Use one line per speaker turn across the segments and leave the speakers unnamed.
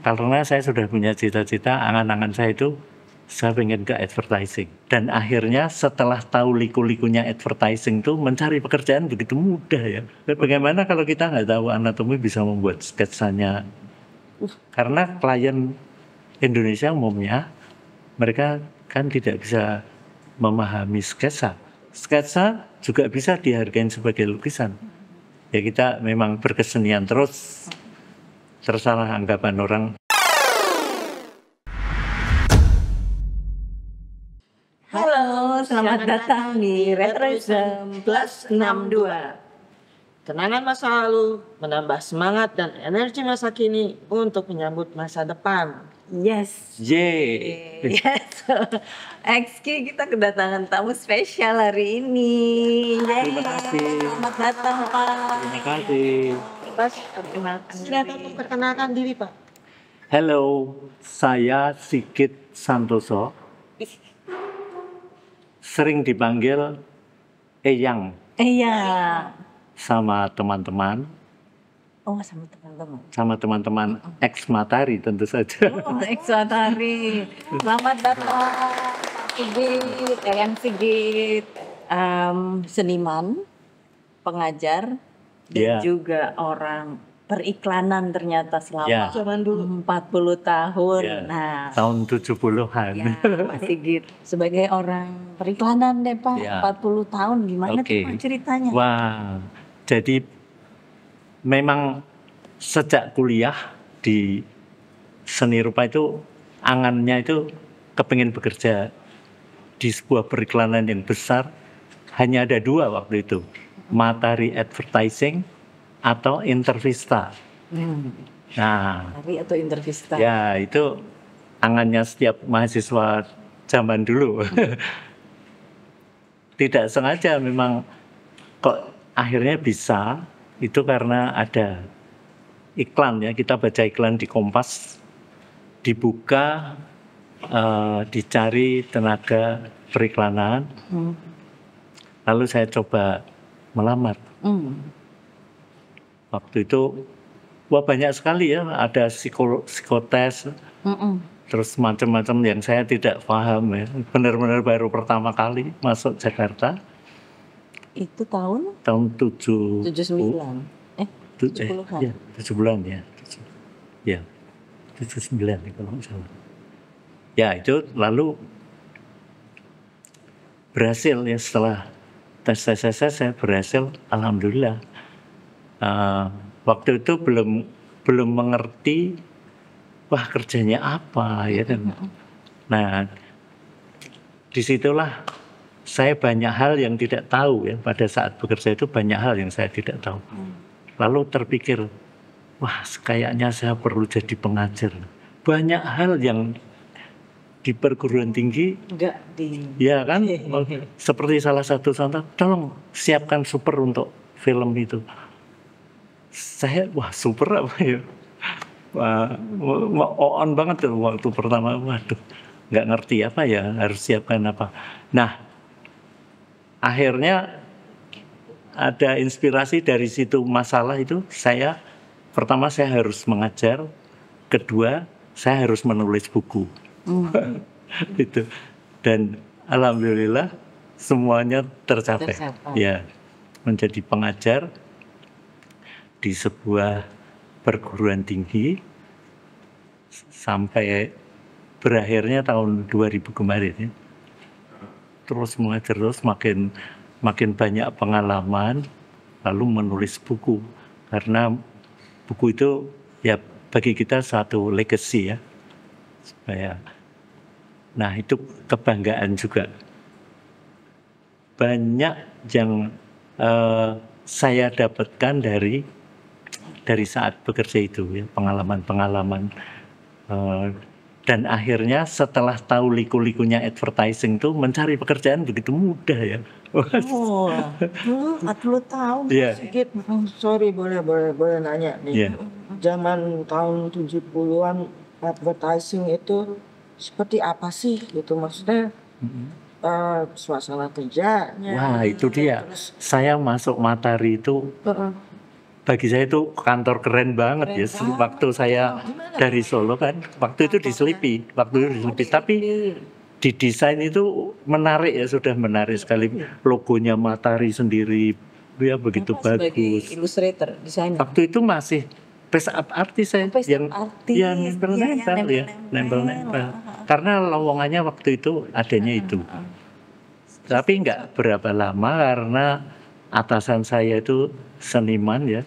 Karena saya sudah punya cita-cita, angan-angan saya itu saya pengen ke advertising. Dan akhirnya setelah tahu liku-likunya advertising itu mencari pekerjaan begitu mudah ya. Bagaimana kalau kita nggak tahu anatomi bisa membuat sketsanya? Karena klien Indonesia umumnya mereka kan tidak bisa memahami sketsa. Sketsa juga bisa dihargai sebagai lukisan. Ya kita memang berkesenian terus. Tersalah anggapan orang.
Halo, selamat datang di Retroism Plus 62.
Kenangan masa lalu menambah semangat dan energi masa kini untuk menyambut masa depan.
Yes.
Yeay.
Yes. XQ kita kedatangan tamu spesial hari ini. Yeay.
Terima kasih.
Selamat datang, Pak.
Terima kasih.
Mas,
Perkenalkan
silakan
diri.
memperkenalkan diri, Pak.
Halo, saya Sigit Santoso. Sering dipanggil Eyang
Iya.
sama teman-teman,
Oh, sama teman-teman.
sama teman-teman ex Matahari tentu saja.
Oh, Ekswatari. Selamat datang, Pak Sigit, Eyang Sigit. Seniman, pengajar, dan
Iya.
juga orang periklanan ternyata selama
Ya.
Zaman dulu.
40 tahun.
Ya.
Nah,
Tahun 70-an.
ya, Pak Sigit sebagai orang periklanan deh Pak,
Ya.
40 tahun gimana tuh
Oke.
Pak ceritanya?
Wah, jadi memang sejak kuliah di seni rupa itu angannya itu kepingin bekerja di sebuah periklanan yang besar. Hanya ada dua waktu itu, Matahari Advertising atau Intervista. Nah,
Hari atau Intervista?
ya itu angannya setiap mahasiswa zaman dulu. Tidak sengaja memang kok akhirnya bisa, itu karena ada iklan ya, kita baca iklan di Kompas, dibuka, dicari tenaga periklanan, lalu saya coba melamar. Waktu itu, wah banyak sekali ya, ada psikotes, terus macam-macam yang saya tidak paham ya. Benar-benar baru pertama kali masuk Jakarta,
Itu tahun
tahun 79.
70-an.
Ya, 70-an ya. Ya, 79 kalau nggak salah. Ya, itu lalu berhasil ya setelah tes saya berhasil, alhamdulillah. Waktu itu belum mengerti wah kerjanya apa ya kan. Nah, disitulah saya banyak hal yang tidak tahu ya, pada saat bekerja itu banyak hal yang saya tidak tahu. Lalu terpikir, wah kayaknya saya perlu jadi pengajar. Banyak hal yang di perguruan tinggi,
Enggak di
ya kan, seperti salah satu contoh, tolong siapkan super untuk film itu. Saya, wah super apa ya, wah on banget tuh waktu pertama, waduh, nggak ngerti apa ya, harus siapkan apa. Nah, akhirnya ada inspirasi dari situ, masalah itu pertama saya harus mengajar, kedua saya harus menulis buku. Itu, dan alhamdulillah semuanya tercapai. Ya, menjadi pengajar di sebuah perguruan tinggi sampai berakhirnya tahun 2000 kemarin ya. Terus mengajar terus, makin banyak pengalaman, lalu menulis buku, karena buku itu ya bagi kita satu legacy ya, supaya, nah itu kebanggaan juga. Banyak yang saya dapatkan dari saat bekerja itu ya, pengalaman-pengalaman. Dan akhirnya setelah tahu liku-likunya advertising itu mencari pekerjaan begitu mudah ya.
Oh, dulu 40 tahun.
Iya.
Sigit, sorry boleh nanya nih.
Iya.
Zaman tahun 70-an advertising itu seperti apa sih gitu, maksudnya suasana kerjanya.
Wah itu dia.
Terus
Saya masuk Matahari itu bagi saya itu kantor keren banget ya. Waktu saya dari Solo kan, waktu itu di Selipi, tapi didesain itu menarik ya, sudah menarik sekali. Logonya Matahari sendiri, ya begitu
Sebagai
bagus.
ilustrator, desainer.
Waktu itu masih face up artis saya, yang nempel-nempel ya, nempel-nempel. Karena lowongannya waktu itu adanya itu. Tapi nggak berapa lama karena atasan saya itu seniman ya,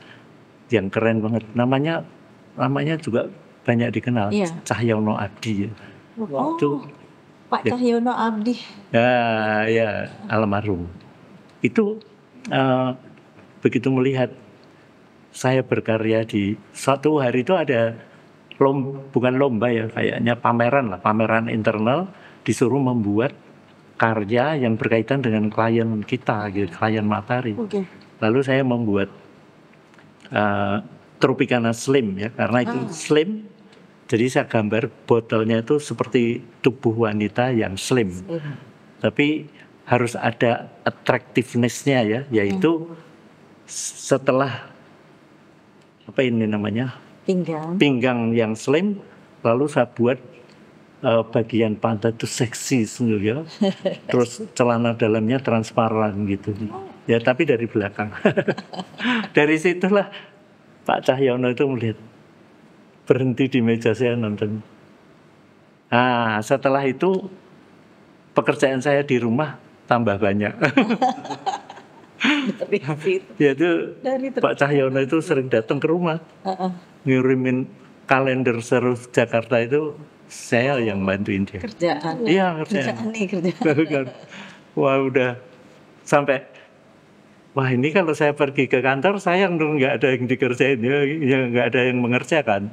yang keren banget. Namanya juga banyak dikenal,
Iya.
Cahyono Abdi ya.
Oh,
Itu
Pak Cahyono Abdi.
ya almarhum. Itu begitu melihat saya berkarya di suatu hari itu ada bukan lomba ya, kayaknya pameran internal, disuruh membuat karya yang berkaitan dengan klien kita gitu, klien Matahari.
Oke.
Lalu saya membuat Tropicana Slim ya, karena itu slim. Jadi saya gambar botolnya itu seperti tubuh wanita yang slim. Tapi harus ada attractiveness-nya ya, yaitu setelah apa ini namanya? Pinggang yang slim, lalu saya buat bagian pantat itu seksi sungguh ya. Terus celana dalamnya transparan gitu. Ya tapi dari belakang. Dari situlah Pak Cahyono itu melihat, berhenti di meja saya nonton. Nah, setelah itu pekerjaan saya di rumah tambah banyak. Ya itu Pak Cahyono itu sering datang ke rumah, ngirimin kalender seru Jakarta itu saya yang bantuin dia.
Kerjaan.
Iya
Kerjaan.
Wah udah sampai, wah ini kalau saya pergi ke kantor sayang dong nggak ada yang dikerjain ya nggak ada yang mengerjakan.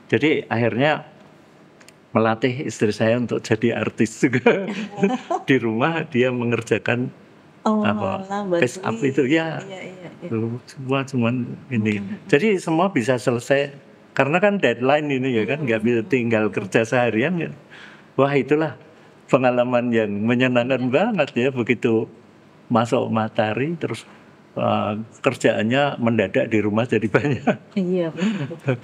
Jadi akhirnya melatih istri saya untuk jadi artis juga. Di rumah dia mengerjakan face up itu ya. Semua cuman ini. Jadi semua bisa selesai karena kan deadline ini ya kan, nggak bisa tinggal kerja seharian ya. Wah itulah pengalaman yang menyenangkan banget ya, begitu masuk Matahari terus kerjaannya mendadak di rumah jadi banyak.
Iya benar.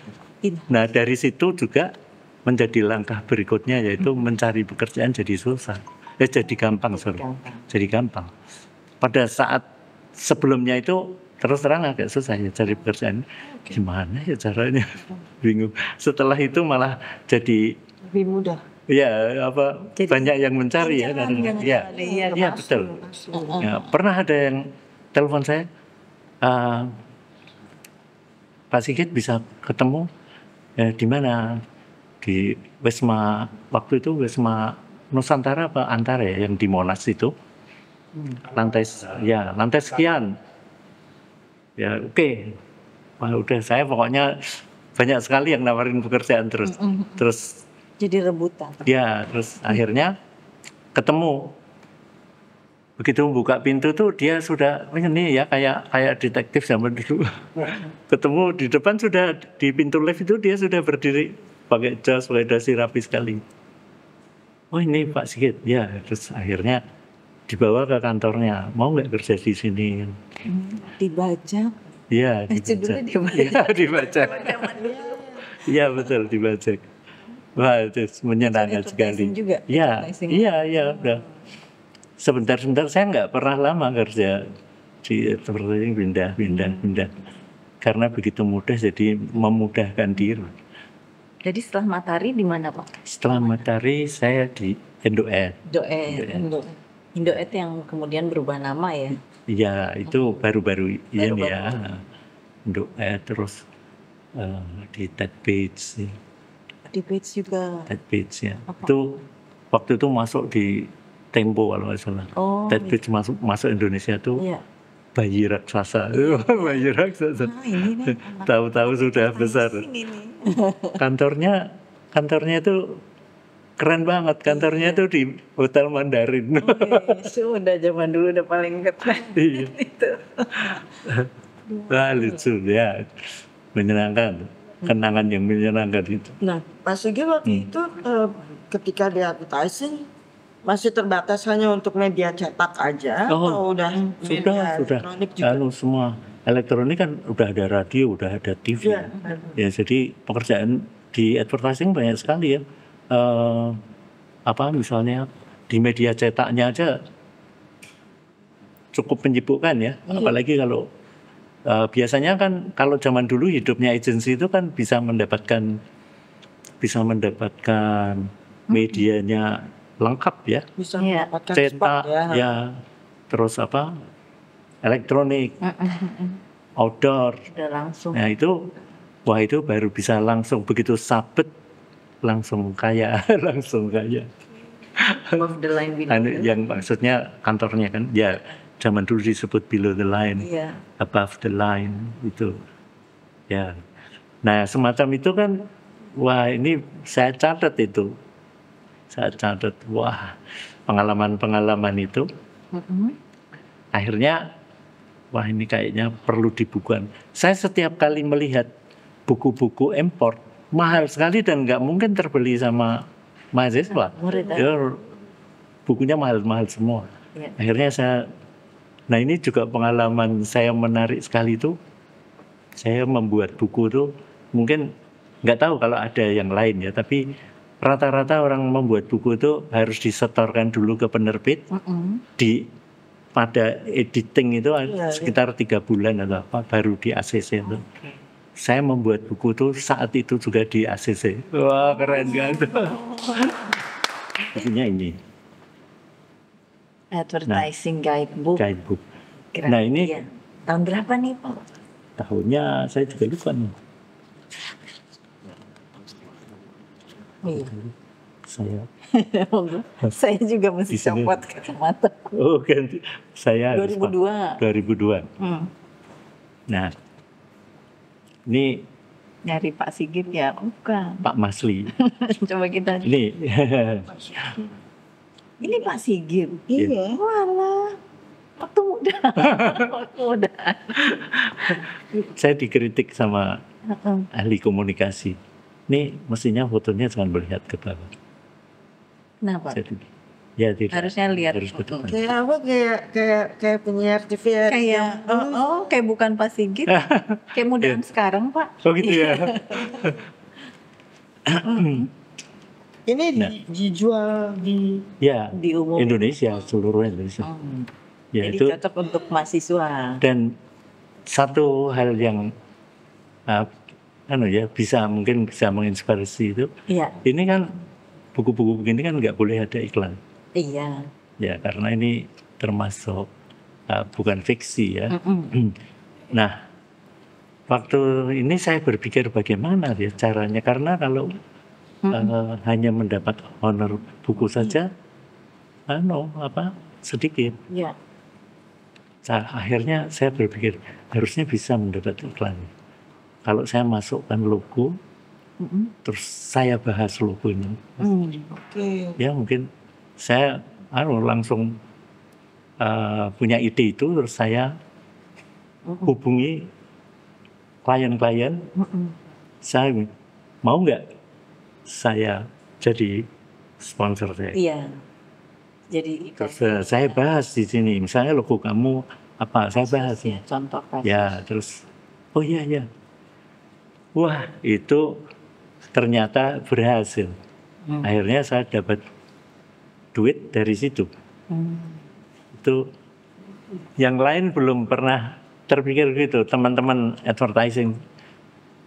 Nah dari situ juga menjadi langkah berikutnya, yaitu mencari pekerjaan jadi susah. Jadi gampang. Jadi gampang. Pada saat sebelumnya itu terus terang agak susah ya cari pekerjaan. Gimana ya caranya? Bingung. Setelah itu malah jadi
Lebih mudah.
ya
Jadi
banyak yang mencari ya kan. Iya betul. Ya, pernah ada yang telepon saya, Pak Sigit bisa ketemu di mana? Di Wisma, waktu itu Wisma Nusantara apa Antara ya, yang di Monas itu. Lantai sekian. Ya oke. Wah udah, saya pokoknya banyak sekali yang nawarin pekerjaan terus
jadi rebutan.
ya, terus akhirnya ketemu. Begitu buka pintu tuh dia sudah ini ya kayak detektif zaman dulu. Ketemu di depan, sudah di pintu lift itu dia sudah berdiri pakai jas, pakai dasi rapi sekali. Oh ini Pak Sigit ya. Terus akhirnya dibawa ke kantornya, mau nggak kerja di sini?
Dibaca.
Iya dibaca. Iya betul, dibaca. Wah itu menyenangkan sekali. Iya udah. Sebentar saya nggak pernah lama kerja di seperti ini, pindah. Karena begitu mudah, jadi memudahkan diri.
Jadi setelah Matahari di mana Pak?
Setelah Matahari saya di Indoed.
Indoed yang kemudian berubah nama ya?
Iya itu baru-baru ini ya. Indoed terus di Ted Bates.
Di Bates juga.
Ted Bates ya. Itu waktu itu masuk di Tempo kalau nggak salah. Ted Bates masuk Indonesia tuh.
Iya.
Bayi raksasa. Bayi raksasa. Tahu-tahu sudah besar. Kantornya itu keren banget. Kantornya itu di Hotel Mandarin.
Sudah zaman dulu udah paling keren.
Iya. Wah lucu ya. Menyenangkan. Kenangan yang menyenangkan itu.
Nah, Pak Sigit waktu itu ketika di advertising masih terbatas hanya untuk media cetak aja, atau udah media elektronik juga?
Semua. elektronik kan udah ada radio, udah ada TV.
Iya.
Ya, jadi pekerjaan di advertising banyak sekali ya. Apa misalnya di media cetaknya aja cukup menyibukkan ya. Apalagi kalau biasanya kan kalau zaman dulu hidupnya agensi itu kan bisa mendapatkan medianya lengkap ya,
Bisa
Iya.
mendapatkan spot
cetak
ya.
ya, terus apa elektronik, outdoor.
Udah langsung.
Nah itu, wah itu baru bisa langsung begitu sabet langsung kaya, langsung kaya.
Above the line, below the line.
Yang maksudnya kantornya kan, ya zaman dulu disebut below the line,
Iya.
above the line itu, ya. Nah semacam itu kan, wah ini saya catat itu, wah pengalaman itu, akhirnya wah ini kayaknya perlu dibukukan. Saya setiap kali melihat buku-buku import mahal sekali dan nggak mungkin terbeli sama mahasiswa.
Murid,
Ya, bukunya mahal-mahal semua.
Iya.
Akhirnya nah ini juga pengalaman saya menarik sekali itu. Saya membuat buku itu mungkin nggak tahu kalau ada yang lain ya, tapi rata-rata orang membuat buku itu harus disetorkan dulu ke penerbit. Pada editing itu sekitar 3 bulan atau apa baru di ACC itu. Saya membuat buku itu saat itu juga di ACC. Wah keren kan? Bukunya ini
Advertising guidebook.
guidebook.
Kira-
Nah ini
iya. Tahun berapa nih Pak?
tahunnya saya juga lupa nih.
Iya.
Saya
Saya juga mesti
Di sini.
copot kacamata.
ganti saya harus
2002.
2002. Nah ini
Nyari Pak Sigit ya? Bukan.
Pak Masli.
Coba kita.
Ini
Ini Pak Sigit.
Iya.
Walah. Waktu muda. Waktu muda.
saya dikritik sama ahli komunikasi. Ini mestinya fotonya jangan melihat ke bawah.
Kenapa?
Jadi, ya tidak.
Harusnya lihat.
Harus ke depan.
Kayak apa? Kayak penyiar TV ya.
Kayak kayak bukan Pak Sigit. Kayak mudahan sekarang Pak.
Oh gitu ya.
Ini dijual di
Ya,
Di umum.
Indonesia, seluruh Indonesia. Ya
Jadi
itu,
cocok untuk mahasiswa.
dan satu hal yang mungkin bisa menginspirasi itu,
Iya.
ini kan buku-buku begini kan nggak boleh ada iklan.
Iya.
Ya karena ini termasuk bukan fiksi ya. Nah, waktu ini saya berpikir bagaimana ya caranya, karena kalau hanya mendapat honor buku saja, sedikit.
Iya.
Akhirnya saya berpikir harusnya bisa mendapat iklan. Kalau saya masukkan logo, terus saya bahas logonya,
Oke.
ya mungkin saya langsung punya ide itu, terus saya hubungi klien-klien, saya mau nggak saya jadi sponsor saya.
Iya. Jadi
Terus saya bahas di sini, misalnya logo kamu apa, saya bahas
ya, contoh kasus.
ya, terus oh iya, wah itu ternyata berhasil. Akhirnya saya dapat duit dari situ. Itu yang lain belum pernah terpikir gitu, teman-teman advertising,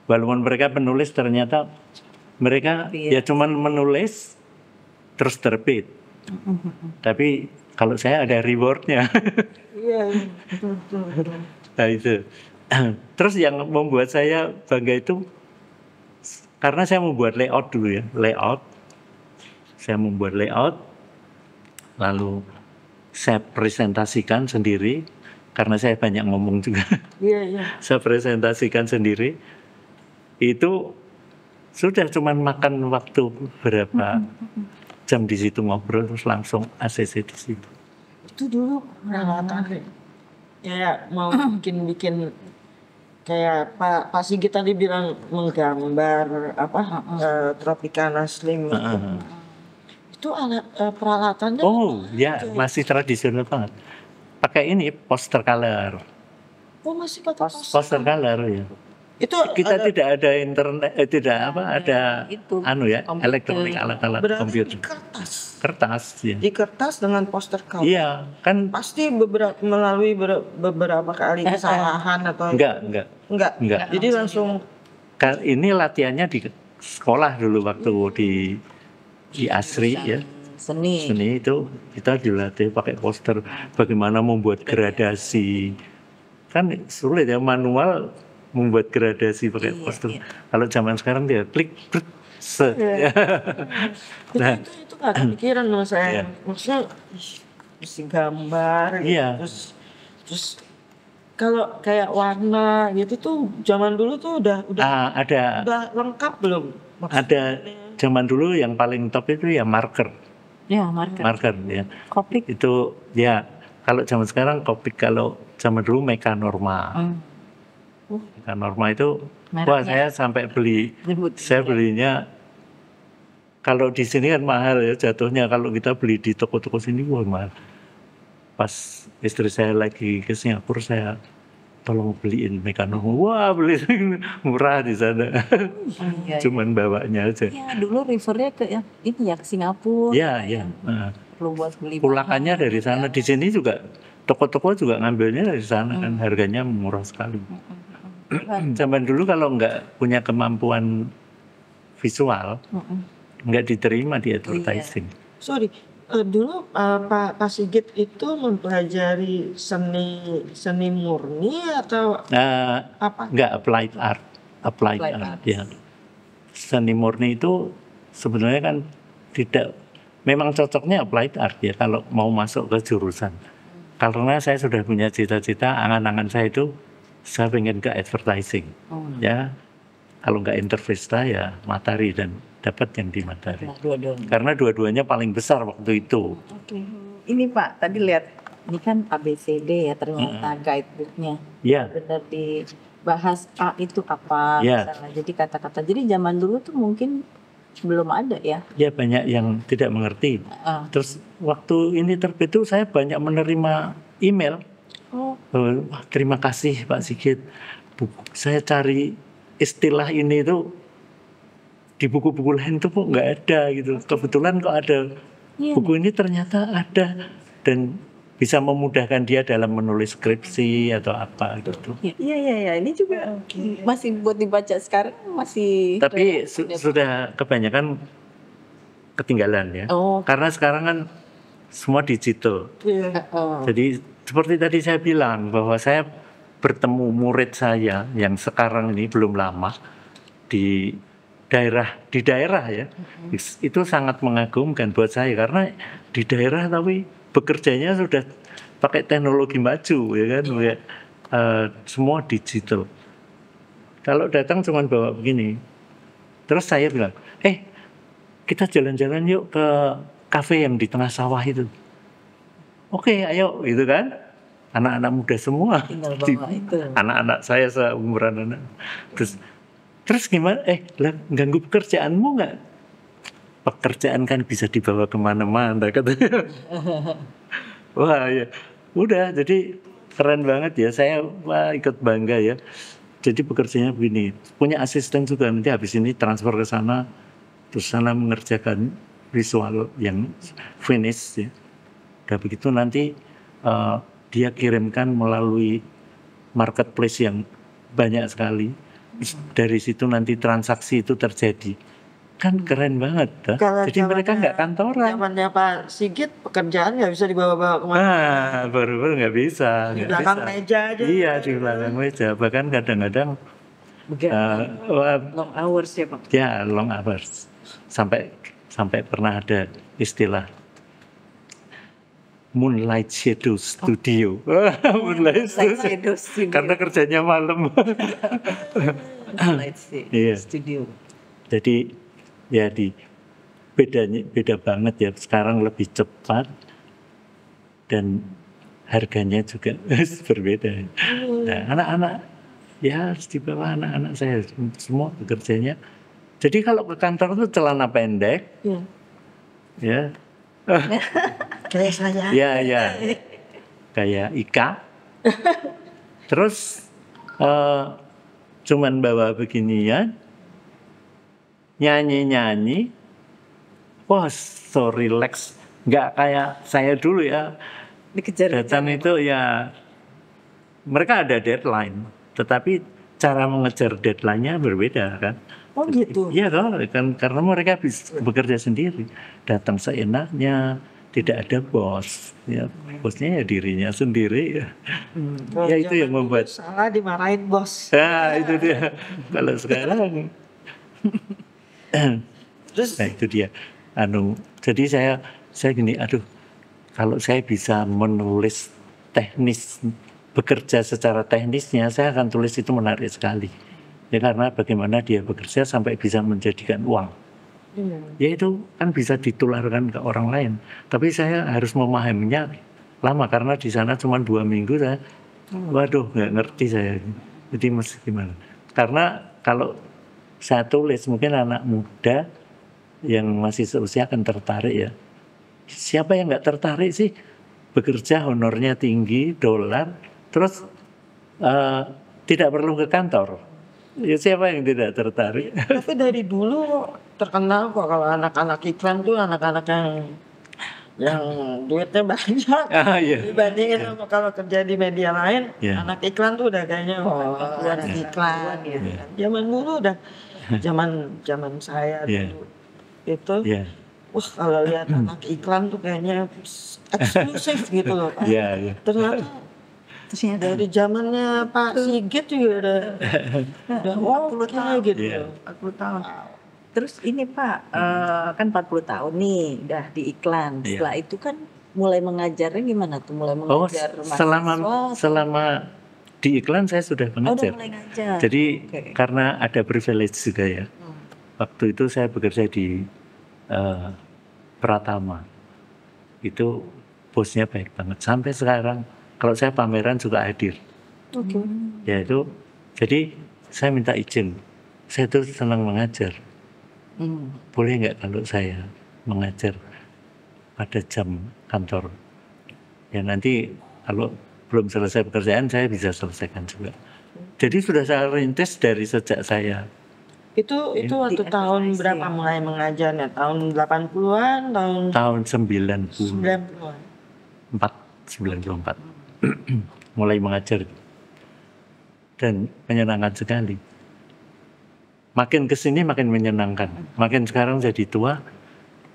walaupun mereka penulis, ternyata mereka ya cuman menulis terus terbit. Tapi kalau saya ada rewardnya.
Iya.
Nah itu. Terus yang membuat saya bangga itu karena saya membuat layout dulu ya, saya membuat layout, lalu saya presentasikan sendiri karena saya banyak ngomong juga.
Iya.
Saya presentasikan sendiri, itu sudah cuman makan waktu berapa jam di situ, ngobrol terus langsung ACC di situ.
Itu dulu peralatan kayak mau bikin kayak Pak Sigit tadi bilang menggambar Tropicana Slim. Itu alat peralatannya.
Oh ya, masih tradisional banget. Pakai ini poster color.
Oh masih pakai
poster color ya.
Itu
Kita
ada
tidak ada internet, tidak apa ada
itu
ya
komputer.
elektronik alat-alat
berarti
komputer.
di kertas.
Kertas ya.
Di kertas dengan poster cover.
Iya, kan
Pasti melalui beberapa kali kesalahan atau
enggak.
enggak. Jadi langsung
Ini latihannya di sekolah dulu waktu di ASRI ya.
Seni.
Seni itu kita dilatih pakai poster bagaimana membuat gradasi. Kan sulit ya manual membuat gradasi pakai poster. Kalau zaman sekarang dia klik set. Nah,
itu nggak kepikiran loh saya. Maksudnya mesti gambar gitu.
Iya.
Terus kalau kayak warna gitu tuh zaman dulu tuh udah
ada
lengkap belum?
ada zaman dulu yang paling top itu ya marker
Ya, marker.
ya.
Kopik.
Itu ya kalau zaman sekarang Copic, kalau zaman dulu Mekanorma. Mekanorma itu wah saya sampai beli, saya belinya kalau di sini kan mahal ya jatuhnya, kalau kita beli di toko-toko sini wah mahal. Pas istri saya lagi ke Singapura saya tolong beliin Mekanorma, wah beli murah di sana. Cuman bawanya aja.
Ya dulu rivernya ke ini ya ke Singapura.
Iya.
Perlu buat beli.
Pulakannya dari sana. Di sini juga toko-toko juga ngambilnya dari sana kan, harganya murah sekali. Zaman dulu kalau nggak punya kemampuan visual, nggak diterima di advertising.
Sorry, dulu Pak Sigit itu mempelajari seni murni atau apa?
Nggak applied art ya. Seni murni itu sebenarnya kan tidak, memang cocoknya applied art ya kalau mau masuk ke jurusan. Karena saya sudah punya cita-cita, angan-angan saya itu saya pengen ke advertising. Ya, kalau nggak Intervista ya Matahari, dan dapat yang di Matahari. Karena dua-duanya paling besar waktu itu.
Ini Pak, tadi lihat ini kan ABCD ya ternyata guidebooknya.
Iya.
Benar dibahas A itu apa misalnya. Jadi kata-kata. Jadi zaman dulu tuh mungkin belum ada ya.
Ya banyak yang tidak mengerti. Terus waktu ini terbit itu saya banyak menerima email. Wah, terima kasih Pak Sigit. Saya cari istilah ini itu di buku-buku lain tuh kok nggak ada gitu. Kebetulan kok ada buku ini, ternyata ada dan bisa memudahkan dia dalam menulis skripsi atau apa gitu.
Iya. Ini juga masih buat dibaca sekarang masih.
Tapi sudah kebanyakan ketinggalan ya. Karena sekarang kan semua digital. Jadi seperti tadi saya bilang bahwa saya bertemu murid saya yang sekarang ini belum lama di daerah ya, itu sangat mengagumkan buat saya karena di daerah tapi bekerjanya sudah pakai teknologi maju ya kan, semua digital. Kalau datang cuma bawa begini, terus saya bilang, kita jalan-jalan yuk ke kafe yang di tengah sawah itu. Oke, ayo gitu kan. Anak-anak muda semua, anak-anak saya seumuran anak. Terus gimana? Ganggu pekerjaanmu nggak? Pekerjaan kan bisa dibawa kemana-mana katanya. Wah ya, udah jadi keren banget ya. Saya ikut bangga ya. Jadi pekerjaannya begini, punya asisten juga, nanti habis ini transfer ke sana, terus sana mengerjakan visual yang finish ya. Udah begitu nanti dia kirimkan melalui marketplace yang banyak sekali. Dari situ nanti transaksi itu terjadi. Kan keren banget. Jadi mereka nggak kantoran.
Zamannya Pak Sigit pekerjaan nggak bisa dibawa-bawa kemana.
Baru-baru nggak bisa.
Di belakang meja aja.
Iya, di belakang meja. Bahkan kadang-kadang
long hours ya Pak.
Ya, long hours. Sampai pernah ada istilah Moonlight Shadow Studio. Moonlight Shadow Studio. Karena kerjanya malam.
Moonlight Studio.
Jadi ya beda banget ya. Sekarang lebih cepat dan harganya juga berbeda. Nah, anak-anak ya harus dibawa anak-anak saya semua bekerjanya. Jadi kalau ke kantor itu celana pendek. Ya.
Kayak saya.
Ya. Kayak Ika. Terus cuman bawa beginian, nyanyi-nyanyi, wah so relax, nggak kayak saya dulu ya.
Dikejar.
Datang itu ya, mereka ada deadline, tetapi cara mengejar deadline-nya berbeda kan.
Oh gitu.
Iya toh, kan karena mereka bekerja sendiri, datang seenaknya, tidak ada bos, ya bosnya ya dirinya sendiri ya. Ya itu yang membuat
Salah dimarahin bos.
Nah itu dia. Kalau sekarang,
Terus
nah itu dia. Jadi saya gini, aduh, kalau saya bisa menulis teknis, bekerja secara teknisnya, saya akan tulis itu menarik sekali. Ya karena bagaimana dia bekerja sampai bisa menjadikan uang. Ya itu kan bisa ditularkan ke orang lain. Tapi saya harus memahaminya lama karena di sana cuma 2 minggu saya, waduh nggak ngerti saya. Jadi mesti gimana? Karena kalau saya tulis mungkin anak muda yang masih seusia akan tertarik ya. Siapa yang nggak tertarik sih bekerja honornya tinggi, dolar, terus tidak perlu ke kantor. Ya siapa yang tidak tertarik?
tapi dari dulu terkenal kok kalau anak-anak iklan tuh anak-anak yang duitnya banyak.
Iya.
Dibandingin sama kalau kerja di media lain,
Iya.
anak iklan tuh udah kayaknya anak iklan.
Iya.
Zaman dulu udah zaman saya
Iya.
dulu itu,
Iya.
wah kalau lihat anak iklan tuh kayaknya eksklusif gitu loh.
Iya, iya.
Ternyata dari zamannya Pak Sigit juga udah 40 tahun gitu.
Iya.
40 tahun.
Terus ini Pak, kan 40 tahun nih udah di iklan.
Iya.
Setelah itu kan mulai mengajarnya gimana tuh? Mulai
Oh,
mengajar
selama di iklan saya sudah
udah
mengajar.
mulai ngajar.
Jadi
Oke.
karena ada privilege juga ya. Waktu itu saya bekerja di Pratama. Itu bosnya baik banget. Sampai sekarang kalau saya pameran juga hadir.
Oke.
Ya itu, jadi saya minta izin. Saya tuh senang mengajar. Boleh nggak kalau saya mengajar pada jam kantor? Ya nanti kalau belum selesai pekerjaan saya bisa selesaikan juga. Jadi sudah saya rintis dari sejak saya
Itu waktu
Di
tahun
advertising.
berapa mulai mengajarnya? Tahun 80-an,
tahun 94,
90-an.
94 mulai mengajar dan menyenangkan sekali. Makin kesini makin menyenangkan. Makin sekarang jadi tua,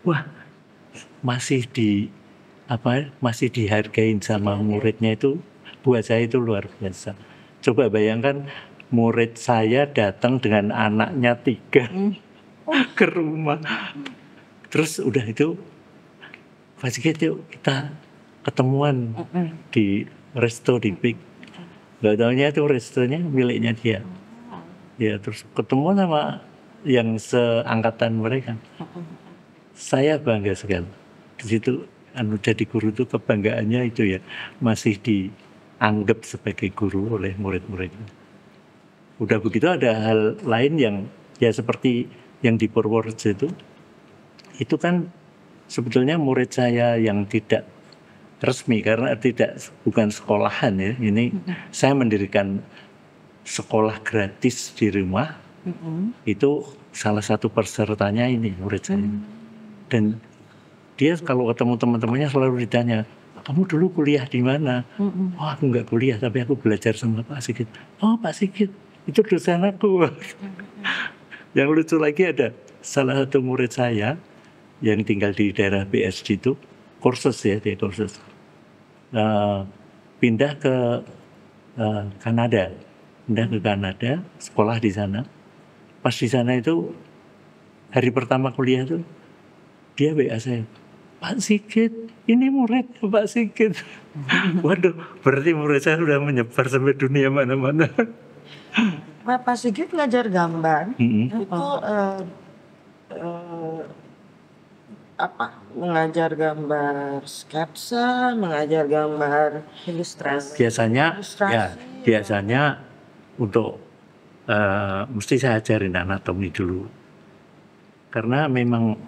wah masih masih dihargain sama muridnya itu. Buat saya itu luar biasa. Coba bayangkan murid saya datang dengan anaknya 3 ke rumah. Terus udah itu, Pak Sigit yuk kita ketemuan di resto di Pik. Gak taunya itu restonya miliknya dia. Ya terus ketemu sama yang seangkatan mereka. Saya bangga sekali. Di situ jadi guru itu kebanggaannya itu ya masih dianggap sebagai guru oleh murid-muridnya. Udah begitu ada hal lain yang ya seperti yang di Purworejo itu kan sebetulnya murid saya yang tidak resmi karena bukan sekolahan ya. Ini saya mendirikan sekolah gratis di rumah. Itu salah satu pesertanya ini murid saya. Dan dia kalau ketemu teman-temannya selalu ditanya, kamu dulu kuliah di mana? Oh aku nggak kuliah tapi aku belajar sama Pak Sigit. Oh Pak Sigit itu dosen aku. Yang lucu lagi ada salah satu murid saya yang tinggal di daerah BSD itu kursus ya, dia kursus pindah ke Kanada, sekolah di sana. Pas di sana itu hari pertama kuliah tuh dia WA saya, Pak Sigit, ini murid Pak Sigit. Waduh, berarti murid saya sudah menyebar sampai dunia mana-mana.
Pak Sigit ngajar gambar itu mengajar gambar sketsa, mengajar gambar
Ilustrasi.
Biasanya untuk mesti saya ajarin anatomi dulu karena memang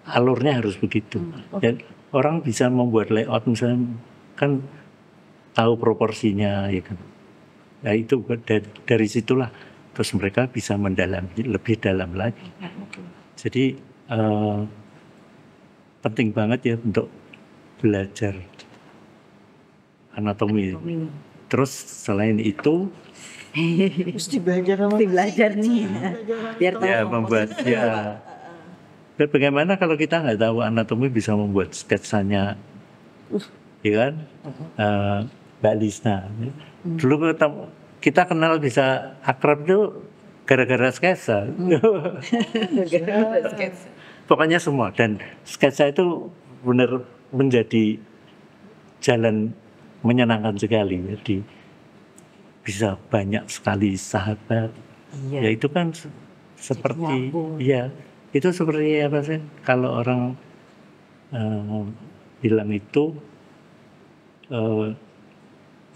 alurnya harus begitu. Dan orang bisa membuat layout misalnya kan tahu proporsinya, ya kan. Nah itu dari situlah terus mereka bisa mendalami lebih dalam lagi. Jadi penting banget ya untuk belajar anatomi. Terus selain itu
Mesti belajar sama
Mesti belajar nih. Biar tahu.
ya membuat ya. Dan bagaimana kalau kita nggak tahu anatomi bisa membuat sketsanya, ya kan? Mbak Lisna. Dulu kita kenal bisa akrab itu gara-gara sketsa. Pokoknya semua, dan sketsa itu benar menjadi jalan menyenangkan sekali. Jadi bisa banyak sekali sahabat.
Iya.
Ya itu kan seperti
nyambung.
ya itu seperti apa sih kalau orang bilang itu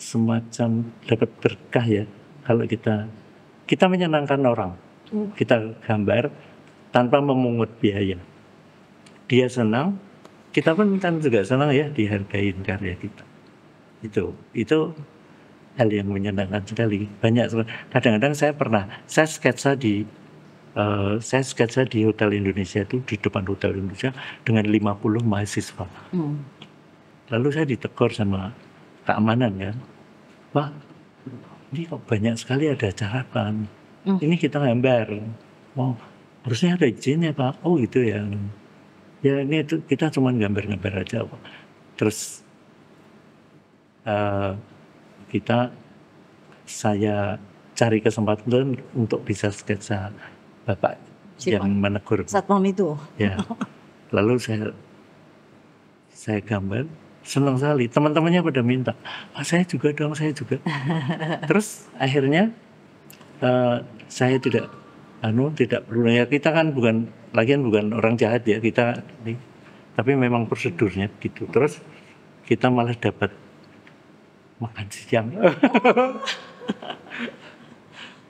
semacam dapat berkah ya kalau kita menyenangkan orang. Kita gambar tanpa memungut biaya. Dia senang, kita pun kan juga senang ya dihargain karya kita. Itu hal yang menyenangkan sekali. Banyak kadang-kadang saya sketsa di Hotel Indonesia itu, di depan Hotel Indonesia dengan 50 mahasiswa. Lalu saya ditegur sama keamanan kan, Pak, ini kok banyak sekali ada acara kan? Ini kita gambar. Oh, harusnya ada izinnya Pak. Oh gitu ya. Ya ini itu kita cuma gambar-gambar aja Pak. Terus saya cari kesempatan untuk bisa sketsa Bapak yang menegur.
Satpam itu.
Ya. Lalu saya gambar, senang sekali. Teman-temannya pada minta, saya juga dong, saya juga. Terus akhirnya saya tidak perlu ya, kita kan bukan orang jahat ya, tapi memang prosedurnya gitu. Terus kita malah dapat makan siang.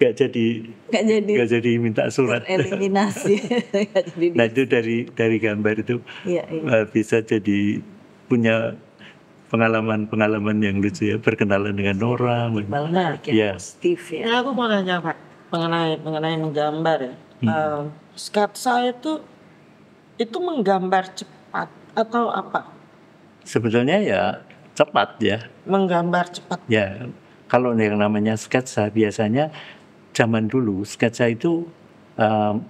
Gak jadi minta surat.
Eliminasi.
Nah itu dari gambar itu bisa jadi punya pengalaman yang lucu ya, berkenalan dengan orang.
Benar,
ya.
Steve ya.
Ya, aku mau nanya Pak mengenai menggambar ya. Sketsa itu menggambar cepat atau apa?
Sebetulnya ya cepat ya.
Menggambar cepat.
Ya, kalau yang namanya sketsa biasanya zaman dulu sketsa itu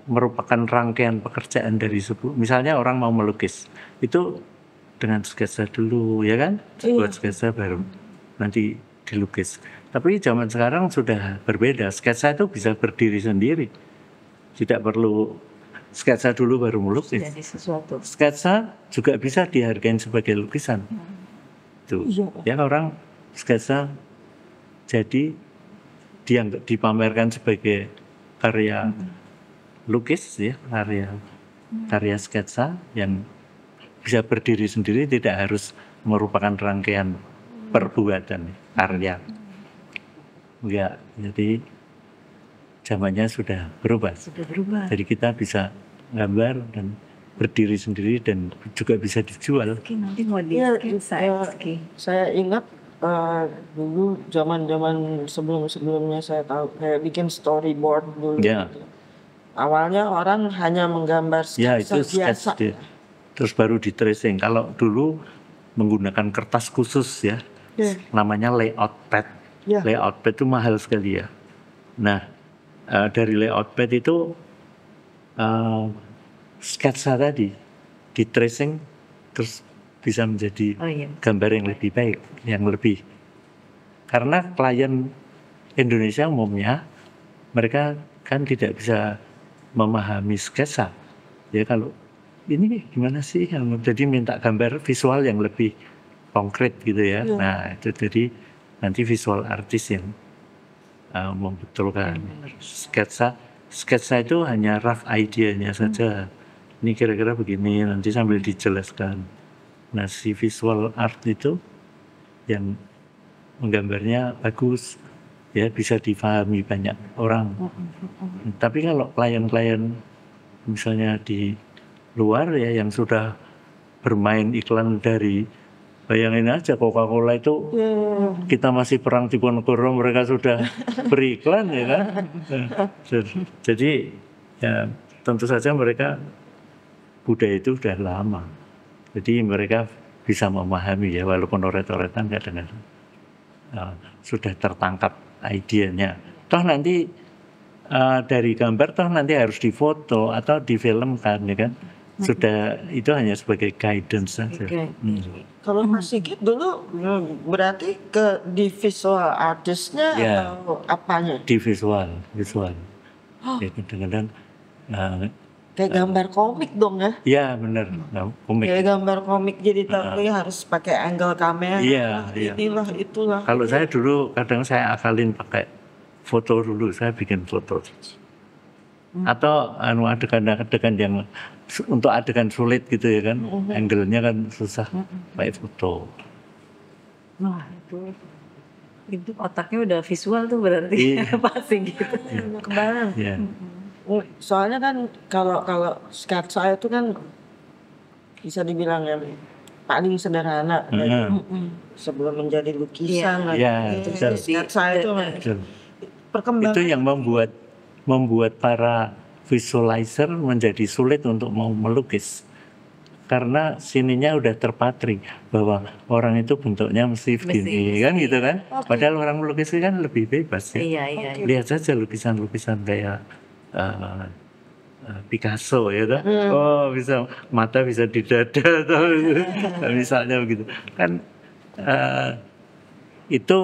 merupakan rangkaian pekerjaan dari sebuah. Misalnya orang mau melukis itu dengan sketsa dulu ya kan, buat sketsa baru nanti dilukis. Tapi zaman sekarang sudah berbeda. Sketsa itu bisa berdiri sendiri, tidak perlu sketsa dulu baru melukis.
Jadi sesuatu.
Sketsa juga bisa dihargai sebagai lukisan. Tuh, ya orang sketsa jadi dipamerkan sebagai karya lukis ya, karya sketsa yang bisa berdiri sendiri, tidak harus merupakan rangkaian perbuatan karya. Ya, jadi zamannya sudah berubah. Jadi kita bisa gambar dan berdiri sendiri dan juga bisa dijual.
Oke, nanti mau di
Saya ingat dulu zaman sebelumnya saya tahu kayak bikin storyboard dulu.
Ya.
Gitu. Awalnya orang hanya menggambar sketsa biasa.
Terus baru di tracing. Kalau dulu menggunakan kertas khusus ya, namanya layout pad. Layout pad itu mahal sekali ya. Nah, dari layout pad itu sketsa tadi di tracing terus bisa menjadi gambar yang lebih baik, yang lebih. Karena klien Indonesia umumnya mereka kan tidak bisa memahami sketsa. Ya kalau ini gimana sih, jadi minta gambar visual yang lebih konkret gitu ya. Nah itu jadi nanti visual artis yang membetulkan. Sketsa itu hanya rough idea-nya saja. Ini kira-kira begini, nanti sambil dijelaskan. Nah si visual art itu yang menggambarnya bagus, ya bisa dipahami banyak orang. Tapi kalau klien-klien misalnya di luar ya yang sudah bermain iklan dari Bayangin aja Coca-Cola itu kita masih perang di Diponegoro, mereka sudah beriklan ya kan. Jadi ya tentu saja mereka budaya itu sudah lama. Jadi mereka bisa memahami ya, walaupun oret-oretan kadang-kadang sudah tertangkap idenya. Toh nanti dari gambar toh nanti harus difoto atau difilmkan ya kan. Sudah itu hanya sebagai guidance saja.
Kalau Mas Sigit dulu berarti di visual artistnya atau apanya?
Di visual. Ya, kadang-kadang
kayak gambar komik dong ya?
Iya benar, komik.
Kayak gambar komik jadi tahu harus pakai angle kamera.
Iya.
Inilah itulah.
Kalau saya dulu kadang saya akalin pakai foto dulu, saya bikin foto. Atau adegan-adegan yang untuk adegan sulit gitu ya kan, angle-nya kan susah pakai foto.
Wah itu otaknya udah visual tuh berarti pasti gitu.
Kebayang.
Iya.
Soalnya kan kalau sketsa itu kan bisa dibilang yang paling sederhana sebelum menjadi lukisan.
Iya, betul.
Sketsa itu perkembangan.
Itu yang membuat para visualizer menjadi sulit untuk mau melukis. Karena sininya udah terpatri bahwa orang itu bentuknya mesti begini kan gitu kan. Padahal orang melukis kan lebih bebas ya.
Iya.
Lihat saja lukisan-lukisan kayak Picasso ya kan. Oh bisa mata bisa di dada atau misalnya begitu. Kan itu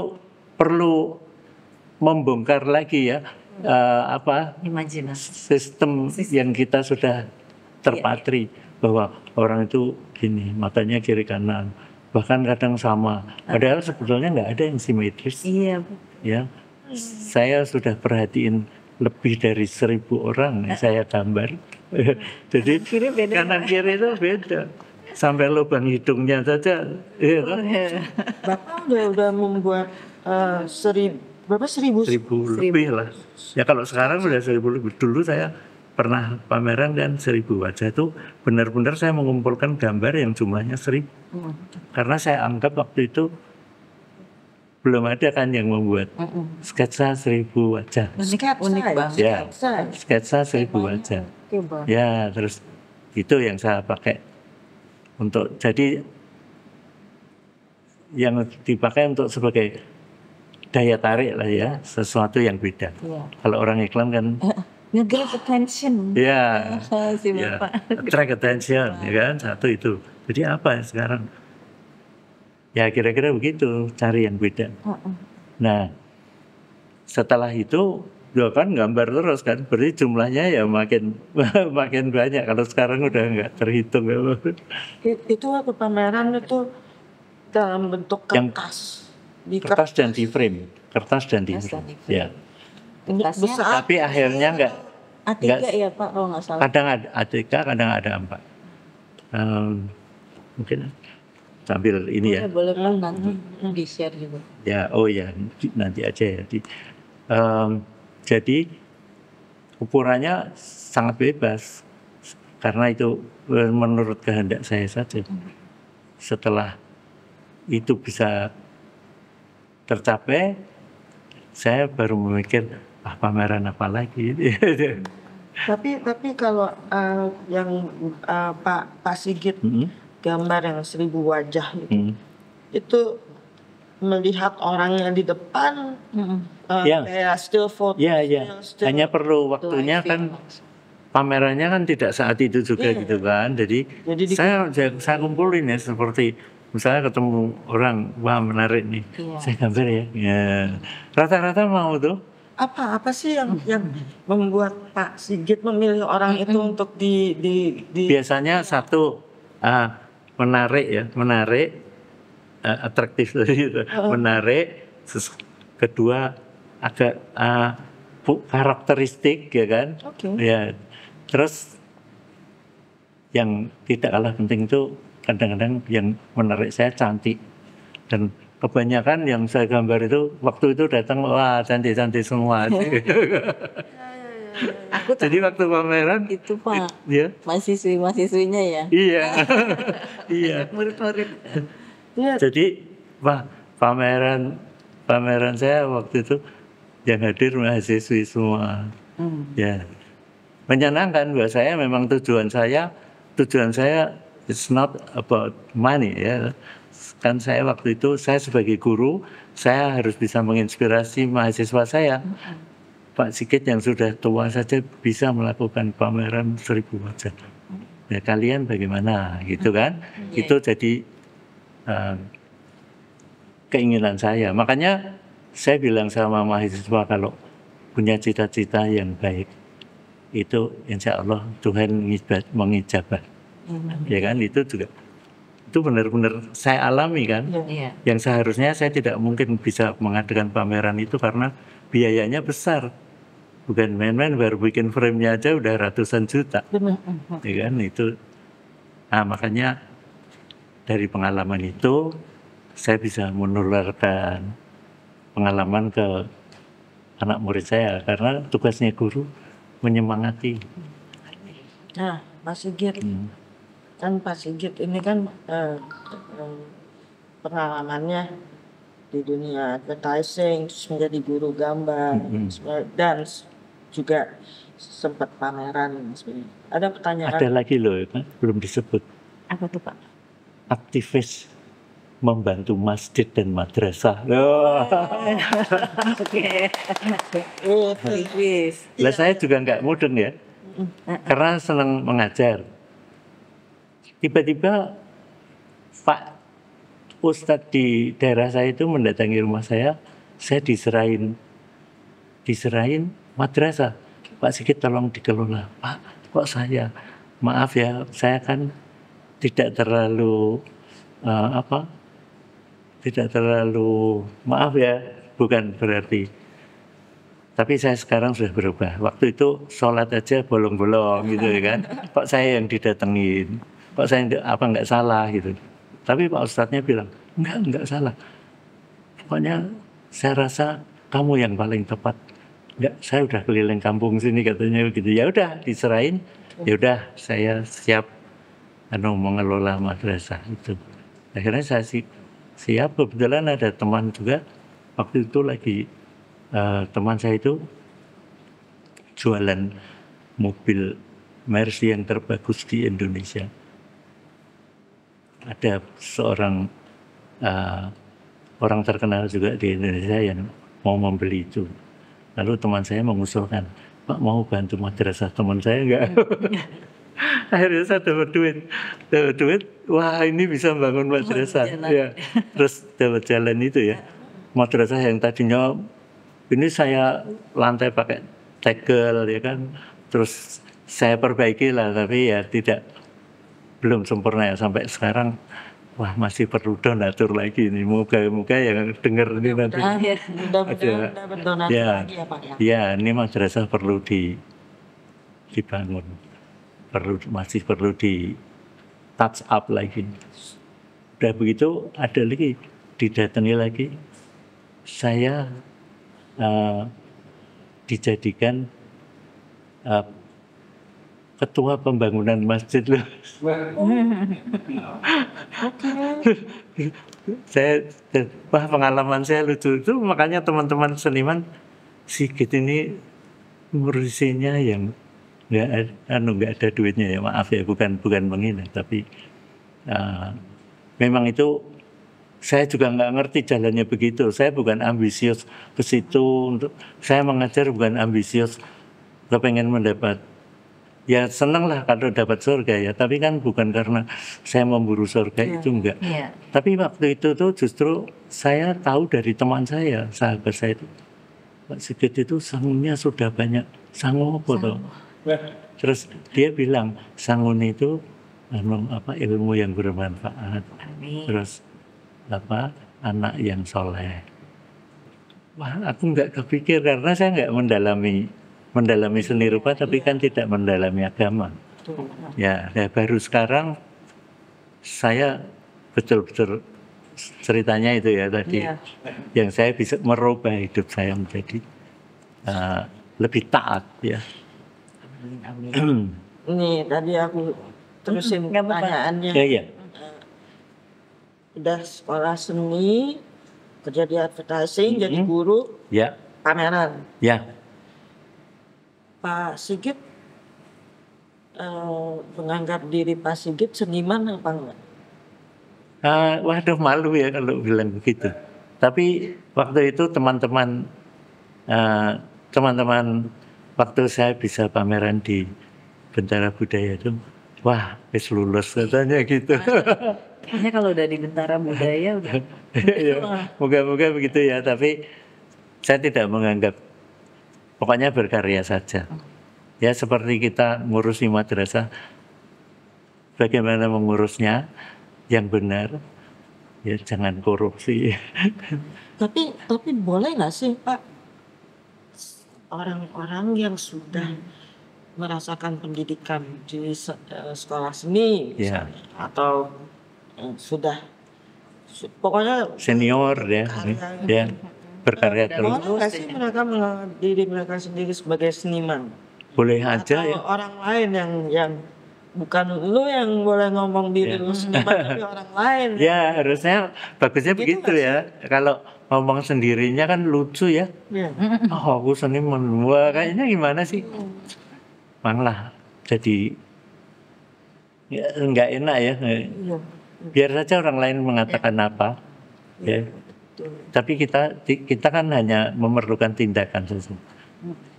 perlu membongkar lagi ya
imajinasi
sistem yang kita sudah terpatri bahwa orang itu gini, matanya kiri kanan, bahkan kadang sama. Padahal sebetulnya nggak ada yang simetris.
Iya.
Ya, saya sudah perhatiin lebih dari 1.000 orang yang saya gambar. Jadi kanan kiri itu beda. Sampai lubang hidungnya saja. Ya, kan?
Bapak udah membuat 1.000
lebih lah. Ya kalau sekarang udah 1.000 lebih. Dulu saya pernah pameran dan 1.000 wajah itu benar-benar saya mengumpulkan gambar yang jumlahnya 1.000. Karena saya anggap waktu itu belum ada kan yang membuat sketsa 1.000 wajah.
Unik banget.
Ya, sketsa 1.000 wajah. Ya, terus itu yang saya pakai untuk jadi yang dipakai untuk sebagai daya tarik lah ya, sesuatu yang beda. Kalau orang iklan kan
nge-grab attention.
Ya,
Si Bapak.
attract attention, ya kan, satu itu. Jadi apa ya sekarang? Ya kira-kira begitu, cari yang beda. Nah, setelah itu, ya kan gambar terus kan, berarti jumlahnya ya makin banyak. Kalau sekarang udah nggak terhitung.
Itu waktu pameran itu dalam bentuk kertas.
Kertas dan di frame, ya.
Besar.
Tapi akhirnya enggak
A3 ya Pak, kalau nggak salah.
Kadang ada A3, kadang ada A4. Mungkin sambil ini ya.
Boleh nanti di share juga.
Ya, nanti aja ya. Jadi ukurannya sangat bebas karena itu menurut kehendak saya saja. Setelah itu bisa tercapai, saya baru memikir pameran apa lagi.
Tapi kalau yang Pak Sigit gambar yang 1.000 wajah itu melihat orangnya di depan kayak still photo.
Hanya perlu waktunya kan, pamerannya kan tidak saat itu juga gitu kan. Jadi saya kumpulin ya, seperti misalnya ketemu orang, wah menarik nih, saya gambar ya. Rata-rata mau tuh.
Apa sih yang membuat Pak Sigit memilih orang itu untuk di
Biasanya satu menarik, atraktif gitu, menarik. Kedua agak karakteristik ya kan. Ya, terus yang tidak kalah penting itu kadang-kadang yang menarik saya cantik, dan kebanyakan yang saya gambar itu waktu itu datang wah cantik-cantik semua. Jadi waktu pameran
itu Pak,
ya.
mahasiswinya ya.
Iya. Iya.
Murid-murid.
Iya.
Jadi pameran saya waktu itu yang hadir mahasiswi semua. Ya, menyenangkan buat saya. Memang tujuan saya it's not about money ya. Kan saya waktu itu saya sebagai guru, saya harus bisa menginspirasi mahasiswa saya. Pak Sigit yang sudah tua saja bisa melakukan pameran 1000 wajah. Ya kalian bagaimana gitu kan? Itu jadi keinginan saya. Makanya saya bilang sama mahasiswa kalau punya cita-cita yang baik itu insya Allah Tuhan mengijabah. Ya kan, itu juga itu benar-benar saya alami kan. Yang seharusnya saya tidak mungkin bisa mengadakan pameran itu karena biayanya besar. Bukan main-main, baru bikin frame-nya aja udah ratusan juta. Ya kan, itu. Nah, makanya dari pengalaman itu saya bisa menularkan pengalaman ke anak murid saya karena tugasnya guru menyemangati.
Nah, Pak Sigit, kan Pak Sigit ini kan pengalamannya di dunia advertising, terus menjadi guru gambar, dan juga sempat pameran. Ada pertanyaan?
Ada lagi loh, kan? Belum disebut.
Apa tuh Pak?
Aktivis membantu masjid dan madrasah.
Oke. Aktivis.
Lah saya juga nggak mudeng ya, karena senang mengajar. Tiba-tiba Pak Ustadz di daerah saya itu mendatangi rumah saya diserahin madrasah. Pak Sigit tolong dikelola. Pak, kok saya? Maaf ya, saya kan tidak terlalu maaf ya, bukan berarti. Tapi saya sekarang sudah berubah. Waktu itu sholat aja bolong-bolong gitu ya kan. Kok saya yang didatengin? Kok saya nggak salah gitu. Tapi Pak Ustadznya bilang, enggak salah. Pokoknya saya rasa kamu yang paling tepat. Enggak, saya udah keliling kampung sini katanya begitu. Ya udah diserahin. Ya udah saya siap mengelola madrasah itu. Akhirnya saya siap. Kebetulan ada teman juga waktu itu lagi teman saya itu jualan mobil Mercy yang terbagus di Indonesia. Ada seorang orang terkenal juga di Indonesia yang mau membeli itu. Lalu teman saya mengusulkan, Pak mau bantu madrasah. Teman saya enggak. Akhirnya saya dapat duit, wah ini bisa bangun madrasah. Ya. Terus dapat jalan itu ya. Madrasah yang tadinya ini saya lantai pakai tegel ya kan. Terus saya perbaiki lah, tapi ya belum sempurna ya sampai sekarang. Wah masih perlu donatur lagi ini. Moga-moga yang dengar ini nanti.
Mudah-mudahan dapat donatur lagi ya Pak ya.
Ya, ini madrasah perlu dibangun. Masih perlu di touch up lagi. Udah begitu ada lagi didatangi lagi. Saya dijadikan ketua pembangunan masjid loh. Pengalaman saya lucu itu, makanya teman-teman seniman Sigit ini ngurusinnya yang nggak ada duitnya ya, maaf ya, bukan menghina, tapi memang itu saya juga nggak ngerti jalannya begitu. Saya bukan ambisius ke situ saya mengajar, bukan ambisius kepengen mendapat. Ya senang lah kalau dapat surga ya, tapi kan bukan karena saya memburu surga itu enggak. Tapi waktu itu tuh justru saya tahu dari teman saya, sahabat saya itu, Pak Sigit itu sangunya sudah banyak. Sangu apa tuh? Terus dia bilang sangun itu ilmu yang bermanfaat. Terus anak yang soleh. Wah aku nggak kepikir karena saya nggak mendalami seni rupa, tapi kan tidak mendalami agama. Ya, baru sekarang saya betul-betul ceritanya itu ya tadi, yang saya bisa merubah hidup saya menjadi lebih taat ya.
Ini tadi aku terusin pertanyaannya.
Ya.
udah sekolah seni, kerja di advertising, jadi guru,
Ya,
pameran.
ya.
Pak Sigit menganggap diri Pak Sigit seniman apa enggak?
Waduh, malu ya kalau bilang begitu. Tapi waktu itu teman-teman waktu saya bisa pameran di Bentara Budaya itu, wah, wis lulus katanya gitu.
Kayaknya kalau udah di Bentara Budaya udah
Ya, moga-moga begitu ya. Tapi saya tidak menganggap, pokoknya berkarya saja. Ya seperti kita ngurusi madrasah, bagaimana mengurusnya yang benar, ya jangan korupsi.
Tapi boleh nggak sih Pak, orang-orang yang sudah merasakan pendidikan di sekolah seni
Ya.
misalnya, atau sudah pokoknya
Senior ya, ya berkarya terus.
boleh nggak sih mereka menganggap diri mereka sendiri sebagai seniman?
Boleh aja
Atau
ya.
orang lain yang bukan lu yang boleh ngomong diri lu seniman, tapi orang lain.
Ya harusnya bagusnya
Gitu
begitu
nggak
ya. Kalau ngomong sendirinya kan lucu ya.
Ya.
Oh aku seniman, wah kayaknya gimana sih? Malah jadi ya, nggak enak ya.
Iya.
Biar saja orang lain mengatakan apa. Ya.
Betul.
Tapi kita kan hanya memerlukan tindakan saja.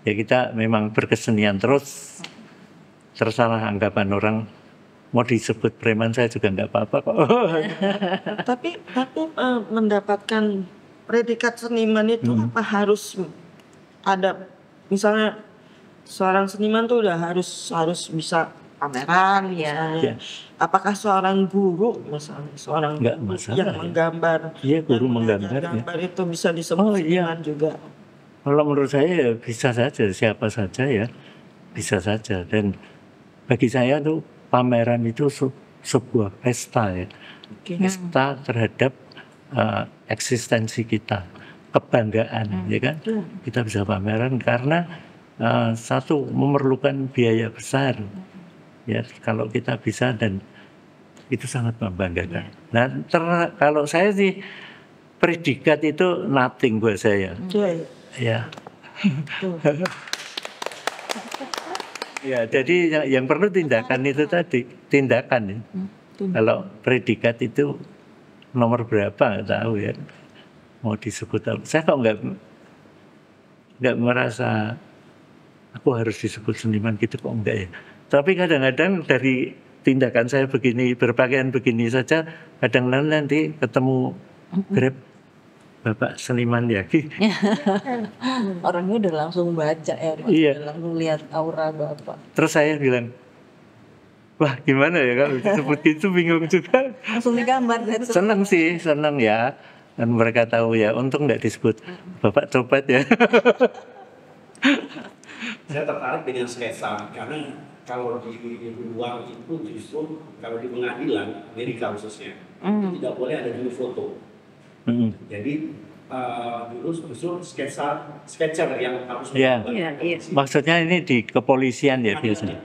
Ya kita memang berkesenian terus. Tersalah anggapan orang, mau disebut preman saya juga nggak apa-apa kok.
Tapi mendapatkan predikat seniman itu apa harus ada, misalnya seorang seniman tuh udah harus bisa pameran misalnya.
Ya.
Apakah seorang guru misalnya seorang
Nggak
guru
masalah,
yang
ya.
menggambar,
Iya, guru
yang
menggambar, ya.
gambar itu bisa disebut
Oh, iya.
seniman juga.
Kalau menurut saya ya bisa saja, siapa saja ya bisa saja. Dan bagi saya tuh pameran itu sebuah pesta ya, pesta terhadap eksistensi kita, kebanggaan ya kan. Kita bisa pameran karena satu memerlukan biaya besar ya, kalau kita bisa, dan itu sangat membanggakan. Nah kalau saya sih predikat itu nothing buat saya
Iya,
ya.
betul.
Ya, jadi yang perlu tindakan itu tadi, tindakan ya. Kalau predikat itu nomor berapa nggak tahu ya, mau disebut apa. Saya kok nggak merasa aku harus disebut seniman gitu, kok enggak ya. Tapi kadang-kadang dari tindakan saya begini, berpakaian begini saja, kadang-kadang nanti ketemu Grab, Bapak seniman ya.
orangnya udah langsung baca ya,
Iya.
udah langsung lihat aura Bapak.
Terus saya bilang, wah gimana ya kalau disebut gitu, bingung juga.
Langsung digambar.
Senang sih, senang ya. Dan mereka tahu ya, untung nggak disebut Bapak copet ya.
Saya tertarik dengan sketsa karena kalau di luar itu justru kalau di pengadilan Amerika khususnya itu tidak boleh ada dulu foto. Jadi dulu justru sketcher yang harus
Iya.
membuat
Iya.
komposisi.
Maksudnya ini di kepolisian ya biasanya.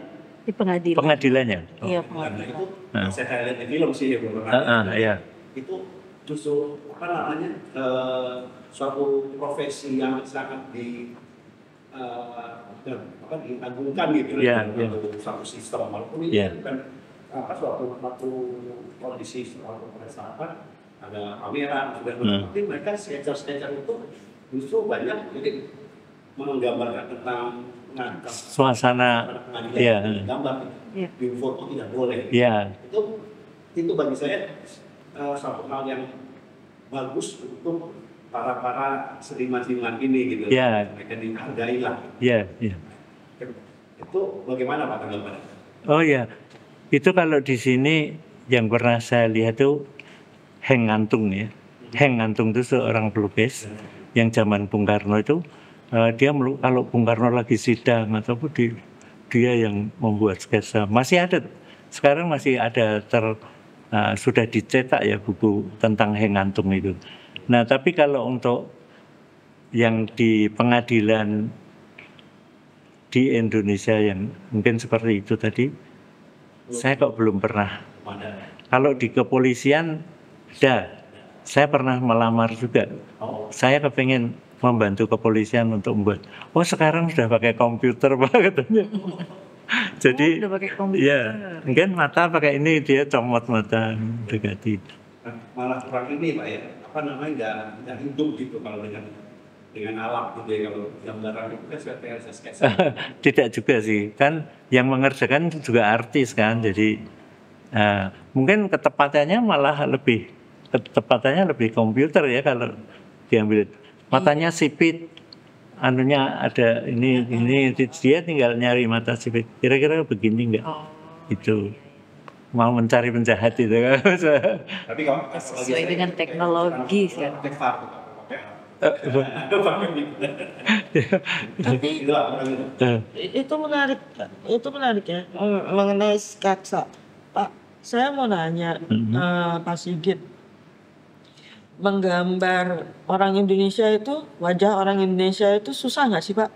Di pengadilan.
Pengadilannya. Oh.
Iya,
Karena
pengadilan.
itu saya lihat di film sih beberapa
Iya.
itu justru apa namanya suatu profesi yang sangat ditanggungan gitu
Iya, iya.
untuk satu sistem, walaupun ini
Iya.
bukan suatu kondisi suatu perasaan ada pameran sudah tapi mereka sketcher itu justru banyak jadi menggambarkan tentang
Suasana. Iya.
gambar
Iya.
di foto tidak boleh.
Iya.
Itu bagi saya satu hal yang bagus untuk para seniman-seniman ini gitu.
Iya.
Mereka dihargai lah.
Iya. Iya.
Itu bagaimana Pak tanggapannya?
Oh ya, itu kalau di sini yang pernah saya lihat tuh Heng Ngantung ya. Heng Ngantung itu seorang pelukis yang zaman Bung Karno itu dia kalau Bung Karno lagi sidang ataupun dia yang membuat sketsa. Masih ada, sekarang masih ada sudah dicetak ya buku tentang Heng Ngantung itu. Nah tapi kalau untuk yang di pengadilan di Indonesia yang mungkin seperti itu tadi, saya kok belum pernah. Kalau di kepolisian Saya pernah melamar juga. Saya kepengen membantu kepolisian untuk membuat. Oh sekarang sudah pakai komputer Pak katanya. Jadi
udah pakai komputer.
ya mungkin mata pakai ini dia comot mata dekati.
Malah kurang ini Pak ya, apa namanya nggak hidup gitu kalau dengan alat gitu ya, kalau gambaran itu kan saya sketsa.
Tidak juga sih, kan yang mengerjakan juga artis kan, jadi mungkin ketepatannya lebih komputer ya kalau diambil. Matanya sipit, anunya ada ini dia tinggal nyari mata sipit. Kira-kira begini enggak? Itu mau mencari penjahat itu kan.
Tapi kalau
Sesuai dengan teknologi sekarang.
Tapi itu menarik, itu menarik ya mengenai sketsa. Pak, saya mau nanya Pak Sigit, menggambar orang Indonesia itu, wajah orang Indonesia itu susah nggak sih Pak?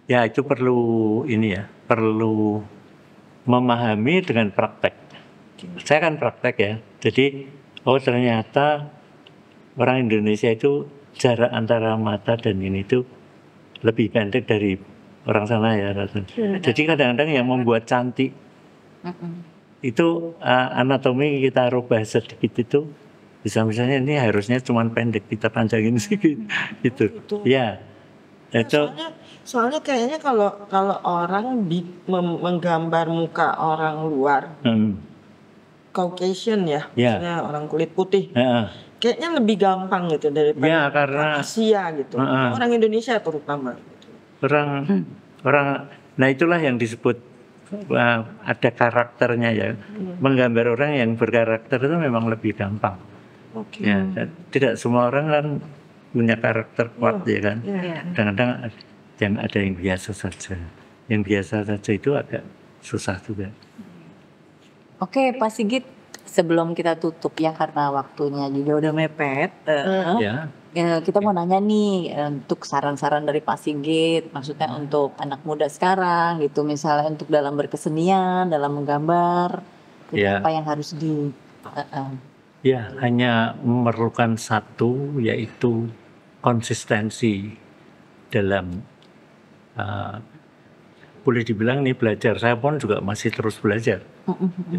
Ya itu perlu ini ya, perlu memahami dengan praktek. Saya kan praktek ya, jadi oh ternyata orang Indonesia itu jarak antara mata dan ini itu lebih pendek dari orang sana ya rasanya. Jadi kadang-kadang yang membuat cantik itu anatomi kita rubah sedikit itu bisa misalnya ini harusnya cuma pendek kita panjangin sedikit gitu. Ya itu.
Soalnya kayaknya kalau orang menggambar muka orang luar, Caucasian ya, maksudnya orang kulit putih, kayaknya lebih gampang gitu daripada
karena
Asia gitu, orang Indonesia terutama.
Orang, nah itulah yang disebut ada karakternya ya. Menggambar orang yang berkarakter itu memang lebih gampang. Ya, tidak semua orang kan punya karakter kuat ya kan. Kadang-kadang yang ada yang biasa saja. Yang biasa saja itu agak susah juga.
Oke, Pak Sigit, sebelum kita tutup ya karena waktunya juga udah mepet. Kita mau nanya nih untuk saran-saran dari Pak Sigit, maksudnya untuk anak muda sekarang gitu, misalnya untuk dalam berkesenian, dalam menggambar, apa yang harus
Ya, hanya memerlukan satu, yaitu konsistensi dalam boleh dibilang nih belajar. Saya pun juga masih terus belajar.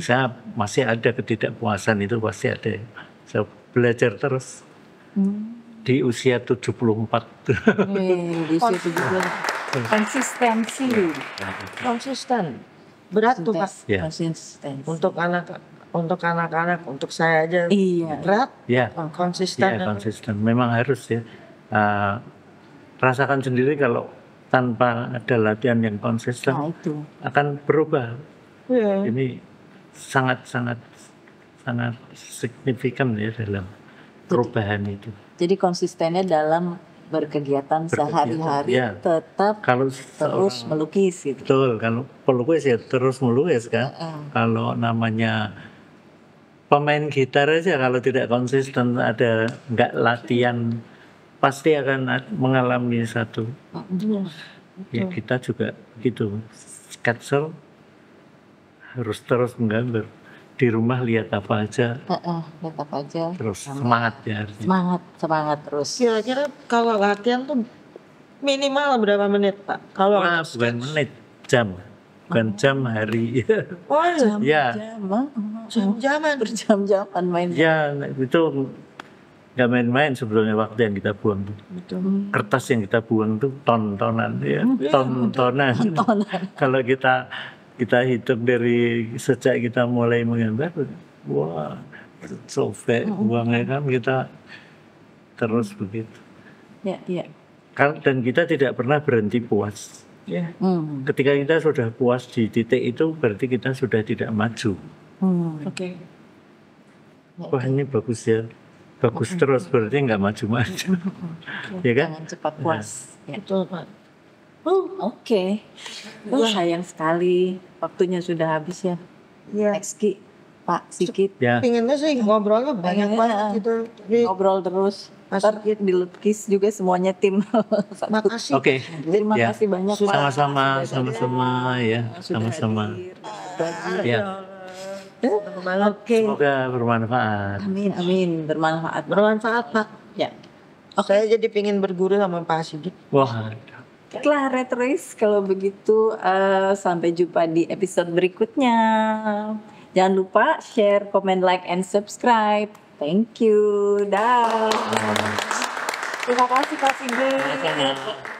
Saya masih ada ketidakpuasan itu pasti ada. Saya belajar terus. Di usia 74.
Di usia 74. Konsistensi.
Konsisten. Berat tuh Pak.
Konsistensi.
Untuk anak-anak, untuk saya aja berat. Konsisten.
Konsisten. Memang harus ya. Rasakan sendiri kalau tanpa ada latihan yang konsisten akan berubah. Ini sangat signifikan ya dalam perubahan itu.
Jadi konsistennya dalam berkegiatan sehari-hari tetap terus melukis gitu.
Betul, kalau pelukis ya terus melukis kan. Kalau namanya pemain gitar aja kalau tidak konsisten, ada nggak latihan, pasti akan mengalami satu. Ya kita juga gitu. Sketser harus terus menggambar. Di rumah lihat apa aja.
Lihat apa aja.
Terus semangat ya.
Semangat terus.
Kira-kira kalau latihan tuh minimal berapa menit Pak? Kalau
bukan menit, jam. Bukan jam, hari.
Jam-jaman. Berjam-jaman main.
Ya itu nggak main-main sebetulnya waktu yang kita buang tuh. Kertas yang kita buang tuh ton-tonan ya. Ton-tonan. Kalau kita hitung dari sejak kita mulai menggambar, wah, sobek buangnya kan kita terus begitu. Dan kita tidak pernah berhenti puas. Ketika kita sudah puas di titik itu, berarti kita sudah tidak maju. Wah ini bagus ya, bagus terus berarti nggak maju-maju. Ya kan?
Jangan cepat puas.
Betul Pak.
Sayang sekali waktunya sudah habis ya. Exki, Pak Sigit.
Pinginnya sih ngobrolnya banyak banget gitu.
Ngobrol terus. Ntar dilukis juga semuanya tim.
Makasih.
Terima kasih banyak Pak.
Sama-sama ya. Sama-sama. Ya.
Senang banget.
Oke.
Semoga bermanfaat.
Amin, amin. Bermanfaat.
Bermanfaat Pak.
Ya.
Saya jadi pingin berguru sama Pak Sigit.
Wah,
Baiklah Retrois, kalau begitu sampai jumpa di episode berikutnya. Jangan lupa share, comment, like, and subscribe. Thank you. Dah. Terima kasih Pak Sigit.